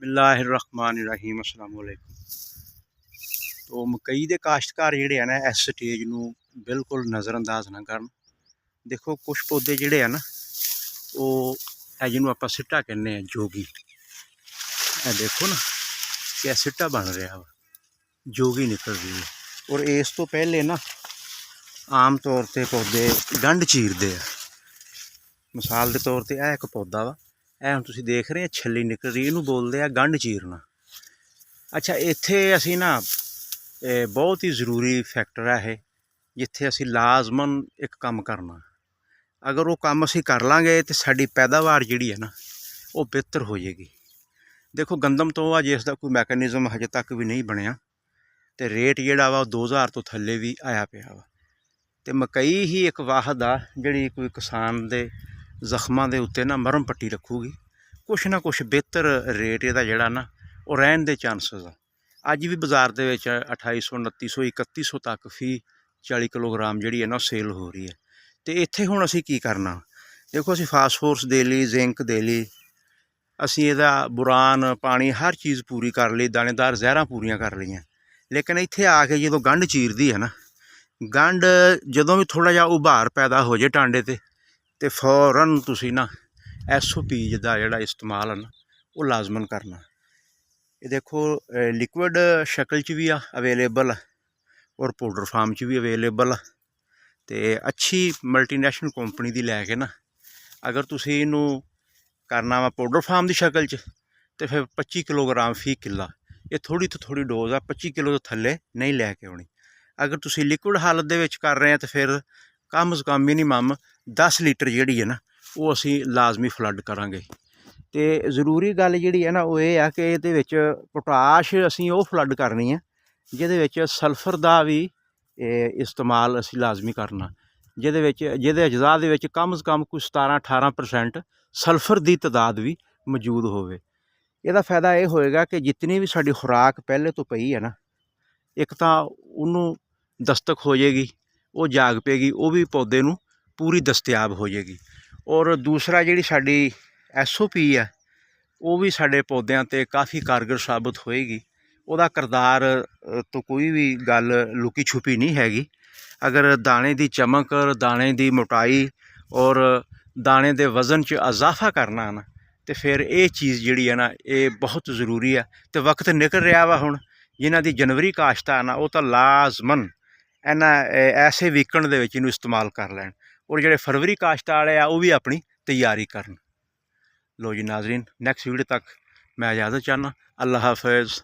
बिस्मिल्लाहिर्रहमानिर्रहीम अस्सलाम वालेकुम। तो मकई के काश्तकार जिहड़े है ना इस स्टेज नूं बिल्कुल नज़रअंदाज ना करन। देखो कुछ पौधे जिहड़े है ना वो जिन्होंने आपां सिट्टा कहने जोगी, देखो ना कि सिट्टा बन रहा वा, जोगी निकल रही है। और इस तो पहले ना आम तौर पर पौधे गंढ चीरते हैं। मिसाल के तौर पर यह एक पौधा वा, यह हम तुसीं देख रहे हैं छली निकल रही, इनू बोलते हैं गंढ चीरना। अच्छा इत्थे असी ना बहुत ही जरूरी फैक्टर है जिथे असी लाजमन एक काम करना। अगर वो काम असी कर लांगे तो साड़ी पैदावार जिहड़ी है ना वो बेहतर हो जाएगी। देखो गंदम तो आ जिसका कोई मैकेनिज़म हजे तक भी नहीं बनया, तो रेट जिहड़ा वा 2000 तो थल्ले भी आया पिया वा। तो मकई ही एक वाहद आ जिहड़ी कोई किसान दे जख्मां दे उत्ते ना मरम पट्टी रखूगी। कुछ ना कुछ बेहतर रेट इहदा जिहड़ा ना वो रहन दे चांसेस आ। अज भी बाज़ार दे विच 2800 2900 3100 तक फी 40 किलोग्राम जिहड़ी है ना सेल हो रही है। तो इत्थे हुण असीं की करना, देखो असीं फास्फोरस दे लई, जिंक दे लई, असीं इहदा बुरान पानी हर चीज़ पूरी कर लई, दानेदार जहरां पूरियां कर लईआं। लेकिन इत्थे आके जदों गंढ चीरदी है ना, गंढ जदों भी थोड़ा जिहा उभार पैदा हो जाए टांडे ते फौरन तुसीं ना SOP दा जिहड़ा इस्तेमाल है ना वो लाजमन करना। ये देखो लिक्विड शक्ल च भी अवेलेबल है और पाउडर फार्म च भी अवेलेबल है। तो अच्छी मल्टीनैशनल कंपनी दी लैके ना अगर तुसीं इनू करना वा पाउडर फार्म की शक्ल च तो फिर 25 किलोग्राम फी किला, ये थोड़ी तो थोड़ी डोज आ, 25 किलो तो थल्ले नहीं लैके आउणी। अगर तुसीं लिक्विड हालत दे विच कर रहे हैं तो फिर कम से कम मिनीमम 10 लीटर जिहड़ी है ना वो असीं लाजमी फ्लड करांगे। तो जरूरी गल जिहड़ी है ना वो ये आ कि इहदे विच पोटाश असीं वो फ्लड करनी है जिहदे विच सल्फर दा भी इस्तेमाल असीं लाजमी करना, जिहदे अजजा दे विच कम से कम कोई 17-18% सल्फर की तादाद भी मौजूद होवे। इहदा फायदा ये होएगा कि जितनी भी साडी खुराक पहले तो पई है ना, एक तो उन्नू दस्तक हो जाएगी, वो जाग पेगी, वो भी पौधे नूं पूरी दस्तियाब हो जाएगी। और दूसरा जिहड़ी साडी SOP है वो भी साडे पौधों ते काफ़ी कारगर साबित होएगी। ਉਹਦਾ किरदार तो कोई भी गल लुकी छुपी नहीं हैगी। अगर दाने की चमक, दाने की मोटाई और दाने के वज़न च इजाफा करना ना तो फिर ये चीज़ जिहड़ी है ना ये बहुत ज़रूरी है। तो वक्त निकल रहा वा हुण जिन्हां दी जनवरी काश्त आ ना वो तो लाजमन इन्हां ऐसे वीकण दे विच इनू इस्तेमाल कर लैण, और जिहड़े फरवरी काश्त वाले आ वो भी अपनी तैयारी करन। लो जी नाजरीन, नैक्सट वीडियो तक मैं इजाज़त चाहना। अल्लाह हाफिज़।